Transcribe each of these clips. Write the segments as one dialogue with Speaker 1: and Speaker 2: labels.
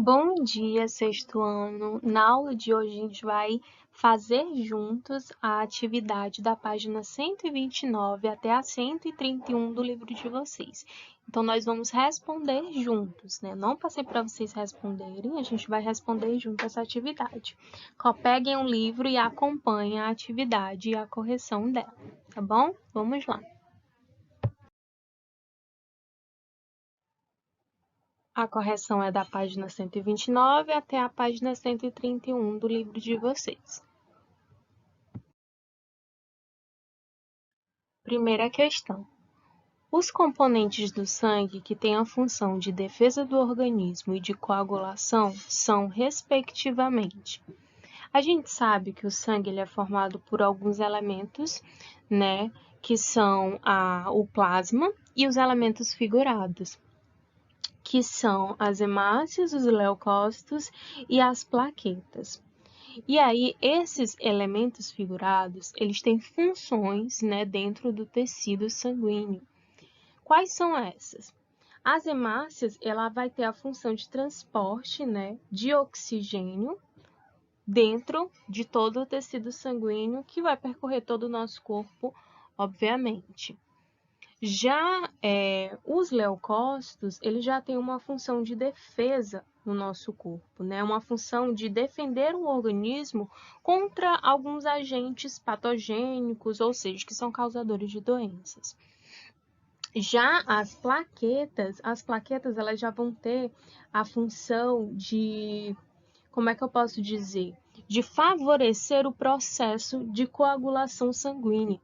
Speaker 1: Bom dia, sexto ano. Na aula de hoje, a gente vai fazer juntos a atividade da página 129 até a 131 do livro de vocês. Então, nós vamos responder juntos, né? Não passei para vocês responderem, a gente vai responder junto essa atividade. Peguem um livro e acompanhem a atividade e a correção dela, tá bom? Vamos lá. A correção é da página 129 até a página 131 do livro de vocês. Primeira questão. Os componentes do sangue que têm a função de defesa do organismo e de coagulação são, respectivamente, a gente sabe que o sangue ele é formado por alguns elementos, né, que são o plasma e os elementos figurados, que são as hemácias, os leucócitos e as plaquetas. E aí, esses elementos figurados, eles têm funções, né, dentro do tecido sanguíneo. Quais são essas? As hemácias, ela vai ter a função de transporte, né, de oxigênio dentro de todo o tecido sanguíneo que vai percorrer todo o nosso corpo, obviamente. Já os leucócitos, eles já têm uma função de defesa no nosso corpo, né? Uma função de defender o organismo contra alguns agentes patogênicos, ou seja, que são causadores de doenças. Já as plaquetas elas já vão ter a função de, como é que eu posso dizer? De favorecer o processo de coagulação sanguínea.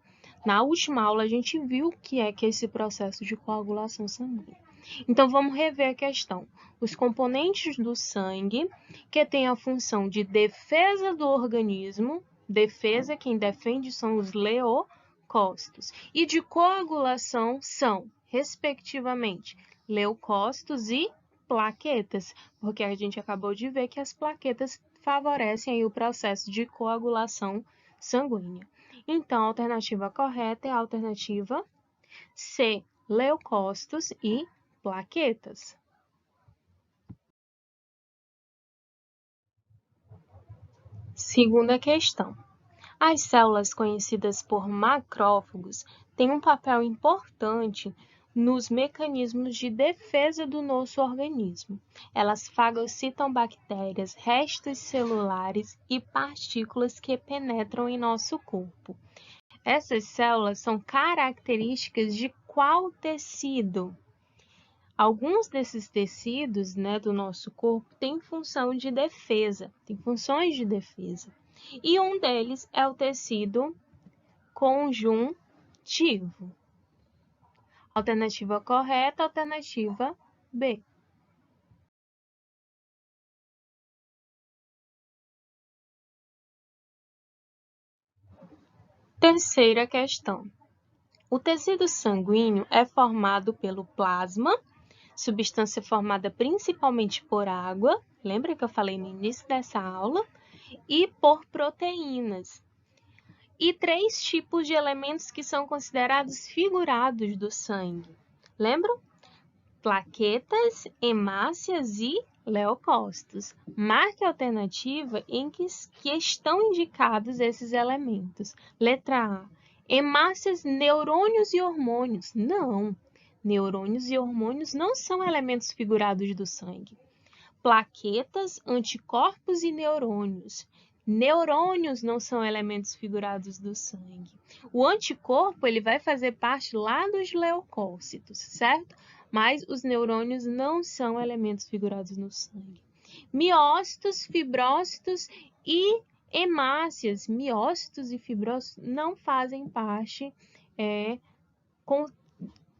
Speaker 1: Na última aula, a gente viu o que é esse processo de coagulação sanguínea. Então, vamos rever a questão. Os componentes do sangue que têm a função de defesa do organismo, defesa, quem defende são os leucócitos, e de coagulação são, respectivamente, leucócitos e plaquetas, porque a gente acabou de ver que as plaquetas favorecem aí o processo de coagulação sanguínea. Então, a alternativa correta é a alternativa C, leucócitos e plaquetas. Segunda questão. As células conhecidas por macrófagos têm um papel importante nos mecanismos de defesa do nosso organismo. Elas fagocitam bactérias, restos celulares e partículas que penetram em nosso corpo. Essas células são características de qual tecido? Alguns desses tecidos, né, do nosso corpo têm função de defesa, têm funções de defesa. E um deles é o tecido conjuntivo. Alternativa correta, alternativa B. Terceira questão. O tecido sanguíneo é formado pelo plasma, substância formada principalmente por água, lembra que eu falei no início dessa aula? E por proteínas. E três tipos de elementos que são considerados figurados do sangue. Lembram? Plaquetas, hemácias e leucócitos. Marque a alternativa em que estão indicados esses elementos. Letra A. Hemácias, neurônios e hormônios. Não. Neurônios e hormônios não são elementos figurados do sangue. Plaquetas, anticorpos e neurônios. Neurônios não são elementos figurados do sangue. O anticorpo ele vai fazer parte lá dos leucócitos, certo? Mas os neurônios não são elementos figurados no sangue. Miócitos, fibrócitos e hemácias. Miócitos e fibrócitos não fazem parte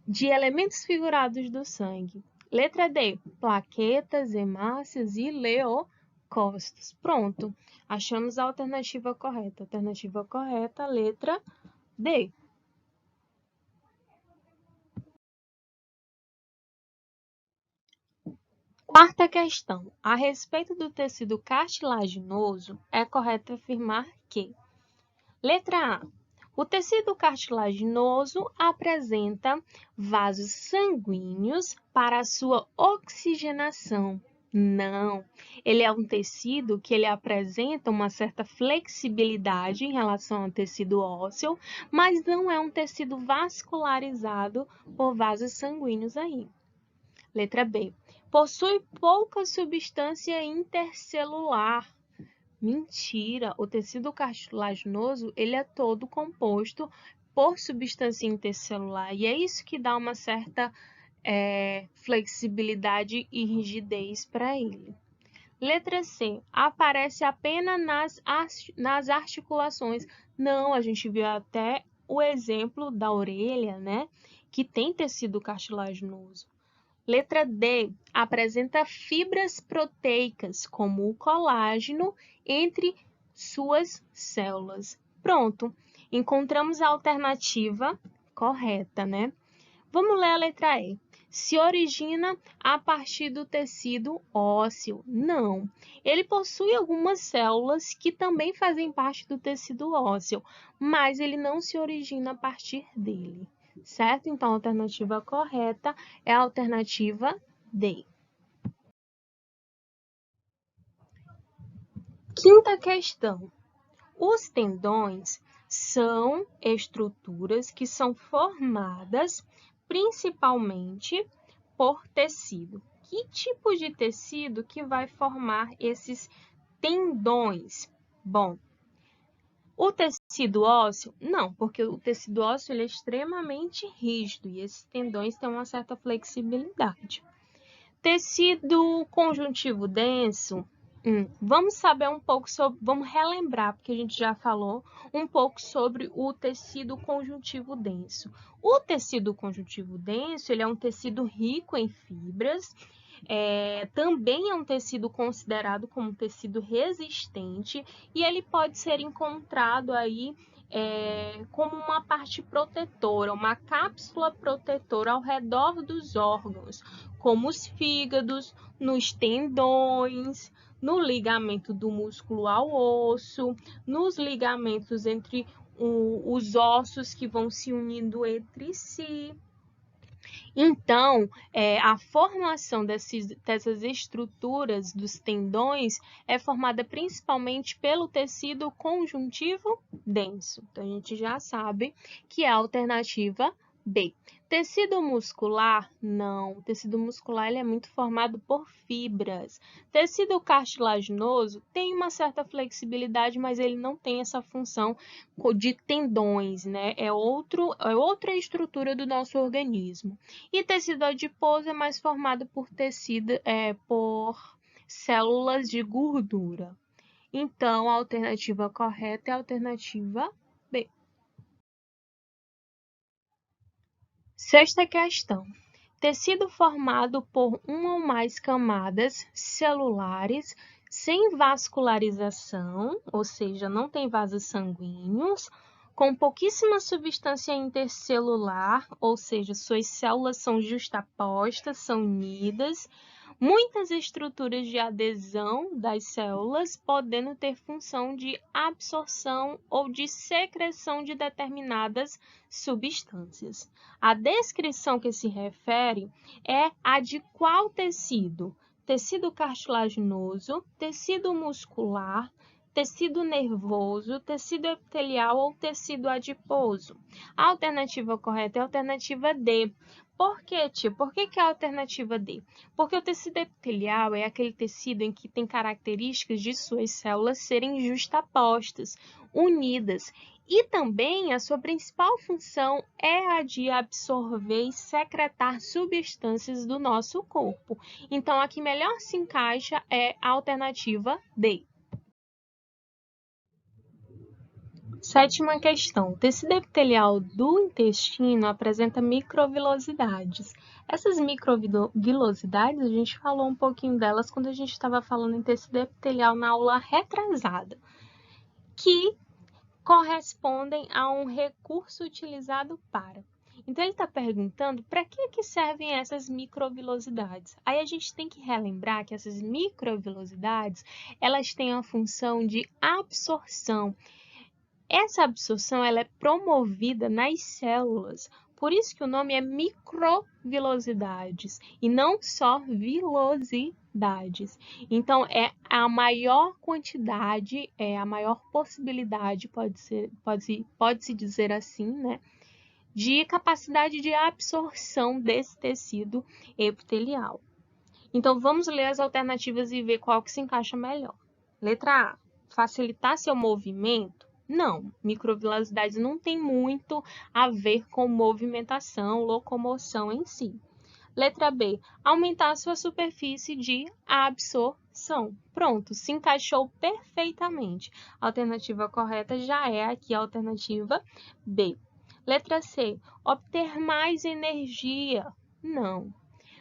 Speaker 1: de elementos figurados do sangue. Letra D, plaquetas, hemácias e leucócitos. Pronto, achamos a alternativa correta. Alternativa correta, letra D. Quarta questão. A respeito do tecido cartilaginoso, é correto afirmar que: letra A. O tecido cartilaginoso apresenta vasos sanguíneos para a sua oxigenação. Não, ele é um tecido que ele apresenta uma certa flexibilidade em relação ao tecido ósseo, mas não é um tecido vascularizado por vasos sanguíneos aí. Letra B. Possui pouca substância intercelular. Mentira, o tecido cartilaginoso ele é todo composto por substância intercelular e é isso que dá uma certa flexibilidade e rigidez para ele. Letra C. Aparece apenas nas articulações. Não, a gente viu até o exemplo da orelha, né? Que tem tecido cartilaginoso. Letra D. Apresenta fibras proteicas, como o colágeno, entre suas células. Pronto, encontramos a alternativa correta, né? Vamos ler a letra E. Se origina a partir do tecido ósseo. Não. Ele possui algumas células que também fazem parte do tecido ósseo, mas ele não se origina a partir dele. Certo? Então, a alternativa correta é a alternativa D. Quinta questão. Os tendões são estruturas que são formadas principalmente por tecido. Que tipo de tecido que vai formar esses tendões? Bom, o tecido ósseo? Não, porque o tecido ósseo ele é extremamente rígido e esses tendões têm uma certa flexibilidade. Tecido conjuntivo denso? Vamos saber um pouco sobre, vamos relembrar, porque a gente já falou um pouco sobre o tecido conjuntivo denso. O tecido conjuntivo denso, ele é um tecido rico em fibras, também é um tecido considerado como tecido resistente e ele pode ser encontrado aí como uma parte protetora, uma cápsula protetora ao redor dos órgãos, como os fígados, nos tendões, no ligamento do músculo ao osso, nos ligamentos entre os ossos que vão se unindo entre si. Então, a formação dessas estruturas dos tendões é formada principalmente pelo tecido conjuntivo denso. Então, a gente já sabe que é a alternativa B. Tecido muscular? Não. O tecido muscular ele é muito formado por fibras. Tecido cartilaginoso tem uma certa flexibilidade, mas ele não tem essa função de tendões, né? É outra estrutura do nosso organismo. E tecido adiposo é mais formado por por células de gordura. Então, a alternativa correta é a alternativa B. Sexta questão. Tecido formado por uma ou mais camadas celulares sem vascularização, ou seja, não tem vasos sanguíneos, com pouquíssima substância intercelular, ou seja, suas células são justapostas, são unidas, muitas estruturas de adesão das células, podendo ter função de absorção ou de secreção de determinadas substâncias. A descrição que se refere é a de qual tecido? Tecido cartilaginoso, tecido muscular, tecido nervoso, tecido epitelial ou tecido adiposo. A alternativa correta é a alternativa D. Por quê, tio? Por que é a alternativa D? Porque o tecido epitelial é aquele tecido em que tem características de suas células serem justapostas, unidas. E também a sua principal função é a de absorver e secretar substâncias do nosso corpo. Então, a que melhor se encaixa é a alternativa D. Sétima questão. O tecido epitelial do intestino apresenta microvilosidades. Essas microvilosidades, a gente falou um pouquinho delas quando a gente estava falando em tecido epitelial na aula retrasada, que correspondem a um recurso utilizado para. Então, ele está perguntando para que servem essas microvilosidades. Aí a gente tem que relembrar que essas microvilosidades, elas têm a função de absorção. Essa absorção ela é promovida nas células Por isso que o nome é microvilosidades e não só vilosidades. Então, é a maior quantidade, é a maior possibilidade, pode-se dizer assim, né, de capacidade de absorção desse tecido epitelial. Então, vamos ler as alternativas e ver qual que se encaixa melhor. Letra A, facilitar seu movimento? Não, microvilosidades não tem muito a ver com movimentação, locomoção em si. Letra B, aumentar a sua superfície de absorção. Pronto, se encaixou perfeitamente. A alternativa correta já é aqui a alternativa B. Letra C, obter mais energia. Não.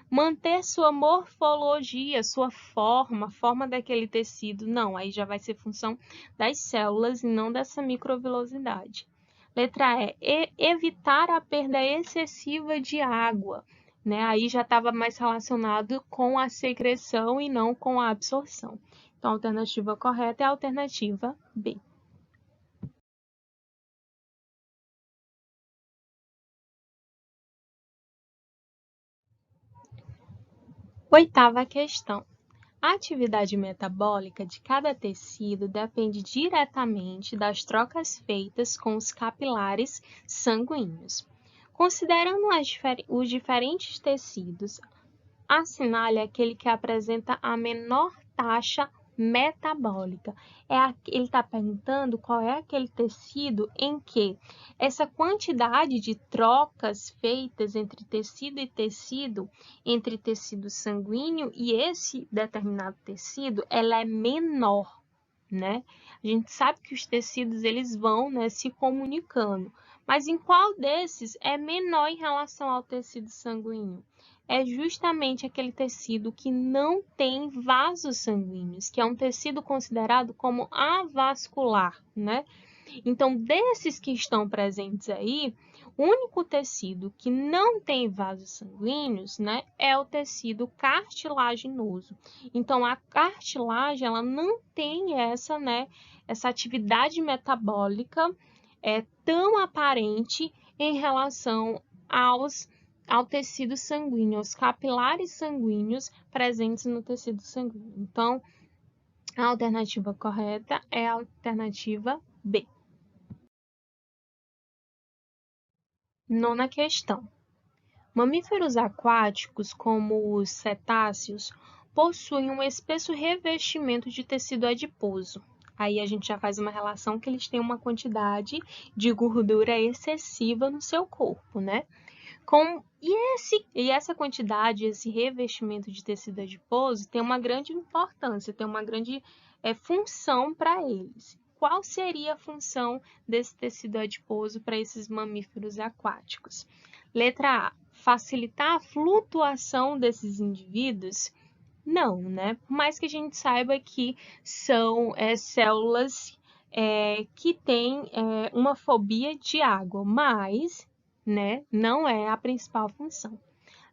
Speaker 1: Manter sua morfologia, sua forma, a forma daquele tecido. Não, aí já vai ser função das células e não dessa microvilosidade. Letra E, evitar a perda excessiva de água. Né? Aí já estava mais relacionado com a secreção e não com a absorção. Então, a alternativa correta é a alternativa B. Oitava questão. A atividade metabólica de cada tecido depende diretamente das trocas feitas com os capilares sanguíneos. Considerando os diferentes tecidos, assinale aquele que apresenta a menor taxa metabólica. Ele está perguntando qual é aquele tecido em que essa quantidade de trocas feitas entre tecido e tecido, entre tecido sanguíneo e esse determinado tecido, ela é menor, né? A gente sabe que os tecidos eles vão, né, se comunicando, mas em qual desses é menor em relação ao tecido sanguíneo? É justamente aquele tecido que não tem vasos sanguíneos, que é um tecido considerado como avascular, né? Então, desses que estão presentes aí, o único tecido que não tem vasos sanguíneos, né, é o tecido cartilaginoso. Então, a cartilagem, ela não tem essa, né, essa atividade metabólica tão aparente em relação ao tecido sanguíneo, aos capilares sanguíneos presentes no tecido sanguíneo. Então, a alternativa correta é a alternativa B. Nona questão. Mamíferos aquáticos, como os cetáceos, possuem um espesso revestimento de tecido adiposo. Aí a gente já faz uma relação que eles têm uma quantidade de gordura excessiva no seu corpo, né? E essa quantidade, esse revestimento de tecido adiposo tem uma grande importância, tem uma grande função para eles. Qual seria a função desse tecido adiposo para esses mamíferos aquáticos? Letra A, facilitar a flutuação desses indivíduos? Não, né? Por mais que a gente saiba que são células que têm uma fobia de água, mas, né, não é a principal função.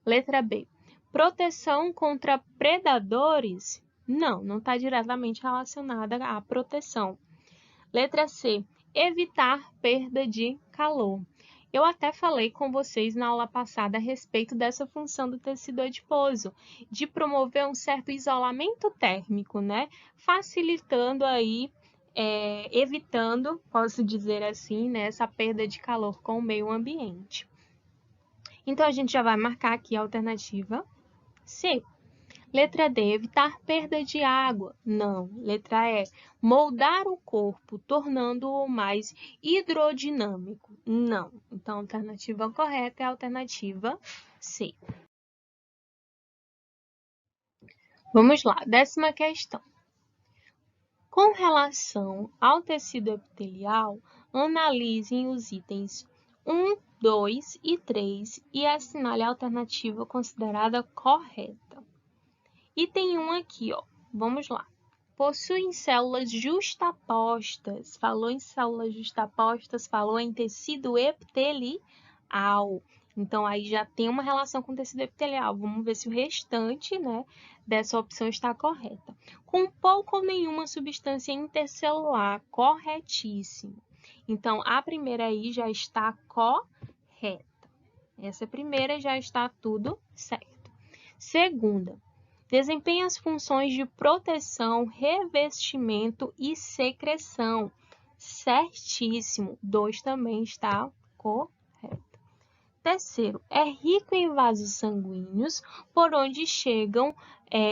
Speaker 1: Letra B, proteção contra predadores? Não está diretamente relacionada à proteção. Letra C, evitar perda de calor. Eu até falei com vocês na aula passada a respeito dessa função do tecido adiposo, de promover um certo isolamento térmico, né? Facilitando aí, evitando, posso dizer assim, né, essa perda de calor com o meio ambiente. Então, a gente já vai marcar aqui a alternativa C. Letra D, evitar perda de água. Não. Letra E, moldar o corpo, tornando-o mais hidrodinâmico. Não. Então, a alternativa correta é a alternativa C. Vamos lá, 10ª questão. Com relação ao tecido epitelial, analisem os itens 1, 2 e 3 e assinale a alternativa considerada correta. Item 1 aqui, ó. Vamos lá. Possuem células justapostas. Falou em células justapostas, falou em tecido epitelial. Então, aí já tem uma relação com o tecido epitelial. Vamos ver se o restante, né, dessa opção está correta. Com pouca ou nenhuma substância intercelular, corretíssimo. Então, a primeira aí já está correta. Essa primeira já está tudo certo. Segunda, desempenha as funções de proteção, revestimento e secreção. Certíssimo. 2 também está correto. Terceiro, é rico em vasos sanguíneos, por onde chegam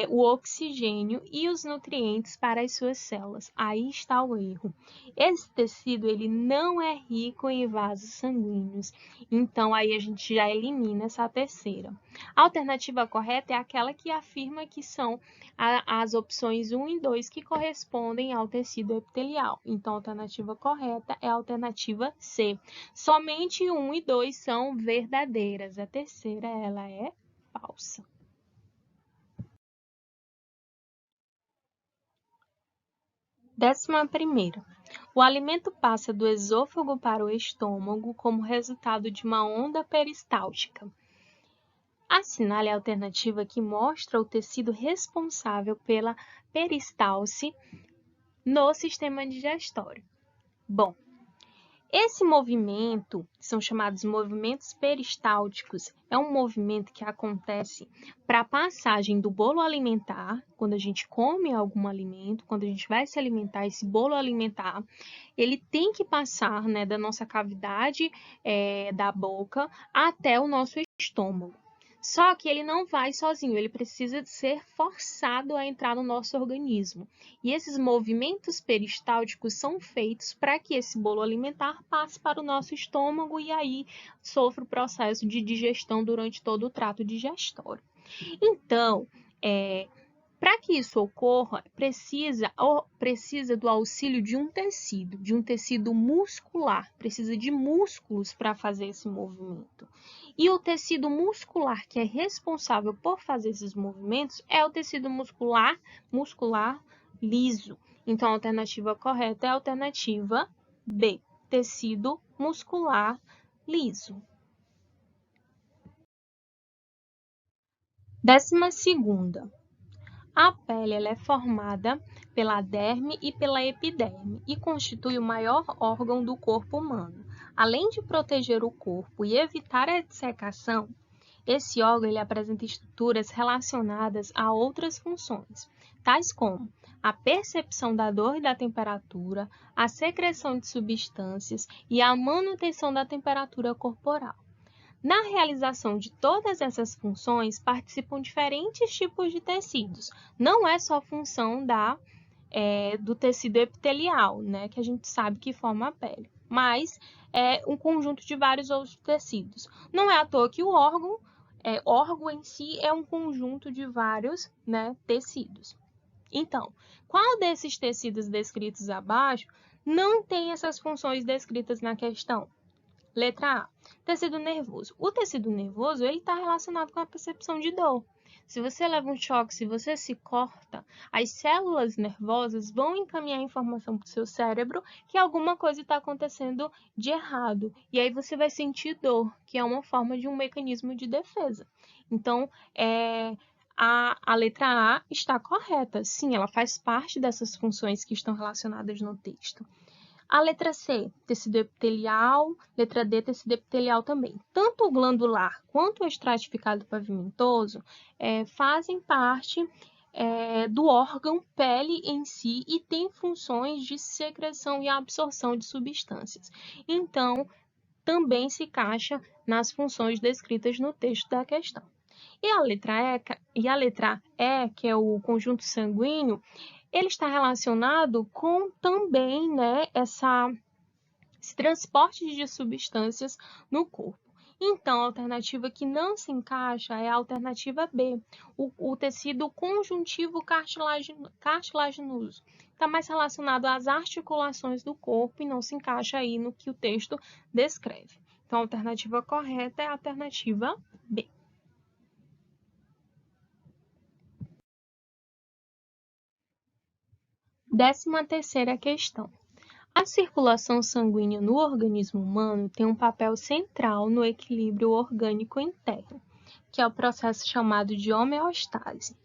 Speaker 1: o oxigênio e os nutrientes para as suas células. Aí está o erro. Esse tecido ele não é rico em vasos sanguíneos. Então, aí a gente já elimina essa terceira. A alternativa correta é aquela que afirma que são as opções 1 e 2 que correspondem ao tecido epitelial. Então, a alternativa correta é a alternativa C. Somente 1 e 2 são verdadeiras. A terceira, ela é falsa. Décima primeira. O alimento passa do esôfago para o estômago como resultado de uma onda peristáltica. Assinale a alternativa que mostra o tecido responsável pela peristalse no sistema digestório. Bom, esse movimento, são chamados movimentos peristálticos, é um movimento que acontece para a passagem do bolo alimentar, quando a gente come algum alimento, quando a gente vai se alimentar, esse bolo alimentar, ele tem que passar, né, da nossa cavidade da boca até o nosso estômago. Só que ele não vai sozinho, ele precisa ser forçado a entrar no nosso organismo. E esses movimentos peristálticos são feitos para que esse bolo alimentar passe para o nosso estômago e aí sofra o processo de digestão durante todo o trato digestório. Então, para que isso ocorra, precisa do auxílio de um tecido muscular, precisa de músculos para fazer esse movimento. E o tecido muscular que é responsável por fazer esses movimentos é o tecido muscular liso. Então, a alternativa correta é a alternativa B, tecido muscular liso. 12ª. A pele ela é formada pela derme e pela epiderme e constitui o maior órgão do corpo humano. Além de proteger o corpo e evitar a dessecação, esse órgão ele apresenta estruturas relacionadas a outras funções, tais como a percepção da dor e da temperatura, a secreção de substâncias e a manutenção da temperatura corporal. Na realização de todas essas funções, participam diferentes tipos de tecidos. Não é só função do tecido epitelial, né, que a gente sabe que forma a pele, mas é um conjunto de vários outros tecidos. Não é à toa que o órgão em si é um conjunto de vários, né, tecidos. Então, qual desses tecidos descritos abaixo não tem essas funções descritas na questão? Letra A, tecido nervoso. O tecido nervoso ele está relacionado com a percepção de dor. Se você leva um choque, se você se corta, as células nervosas vão encaminhar informação para o seu cérebro que alguma coisa está acontecendo de errado. E aí você vai sentir dor, que é uma forma de um mecanismo de defesa. Então, a letra A está correta. Sim, ela faz parte dessas funções que estão relacionadas no texto. A letra C, tecido epitelial, letra D, tecido epitelial também. Tanto o glandular quanto o estratificado pavimentoso fazem parte do órgão pele em si e têm funções de secreção e absorção de substâncias. Então, também se encaixa nas funções descritas no texto da questão. E a letra E, que é o conjunto sanguíneo, ele está relacionado com também, né, esse transporte de substâncias no corpo. Então, a alternativa que não se encaixa é a alternativa B, o tecido conjuntivo cartilaginoso. Está mais relacionado às articulações do corpo e não se encaixa aí no que o texto descreve. Então, a alternativa correta é a alternativa B. 13ª questão. A circulação sanguínea no organismo humano tem um papel central no equilíbrio orgânico interno, que é o processo chamado de homeostase.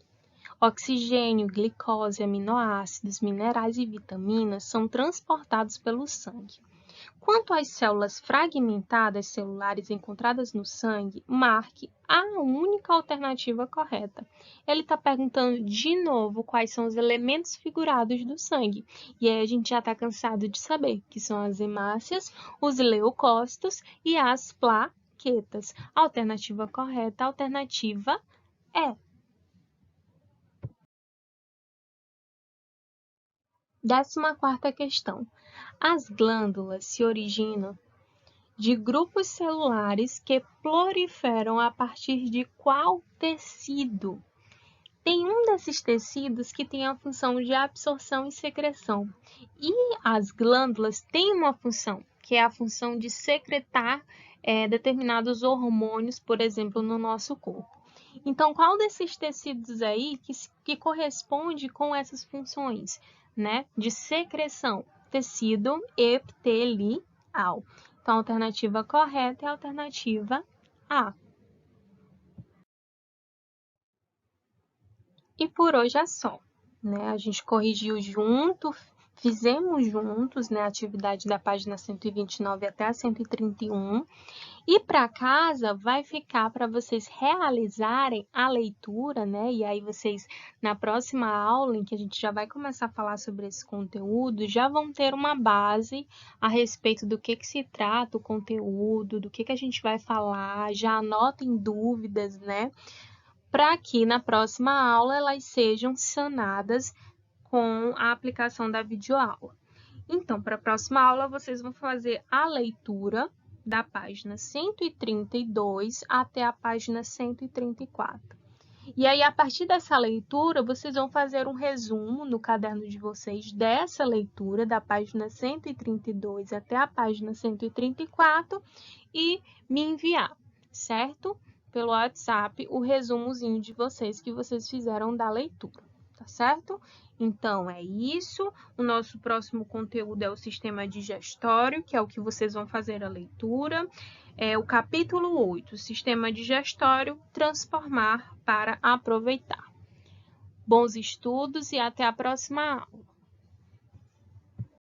Speaker 1: Oxigênio, glicose, aminoácidos, minerais e vitaminas são transportados pelo sangue. Quanto às células fragmentadas celulares encontradas no sangue, marque a única alternativa correta. Ele está perguntando de novo quais são os elementos figurados do sangue. E aí a gente já está cansado de saber que são as hemácias, os leucócitos e as plaquetas. A alternativa correta, a alternativa é. 14ª questão. As glândulas se originam de grupos celulares que proliferam a partir de qual tecido? Tem um desses tecidos que tem a função de absorção e secreção. E as glândulas têm uma função, que é a função de secretar determinados hormônios, por exemplo, no nosso corpo. Então, qual desses tecidos aí que corresponde com essas funções, né, de secreção? Tecido epitelial. Então, a alternativa correta é a alternativa A. E por hoje é só, né? A gente corrigiu junto, fizemos juntos, né, a atividade da página 129 até a 131. E para casa vai ficar para vocês realizarem a leitura, né? E aí vocês, na próxima aula, em que a gente já vai começar a falar sobre esse conteúdo, já vão ter uma base a respeito do que se trata o conteúdo, do que a gente vai falar, já anotem dúvidas, né? Para que na próxima aula elas sejam sanadas com a aplicação da videoaula. Então, para a próxima aula, vocês vão fazer a leitura da página 132 até a página 134. E aí, a partir dessa leitura, vocês vão fazer um resumo no caderno de vocês dessa leitura, da página 132 até a página 134, e me enviar, certo? Pelo WhatsApp, o resumozinho de vocês que vocês fizeram da leitura, tá certo? Então, é isso. O nosso próximo conteúdo é o sistema digestório, que é o que vocês vão fazer a leitura. É o capítulo 8, sistema digestório, transformar para aproveitar. Bons estudos e até a próxima aula.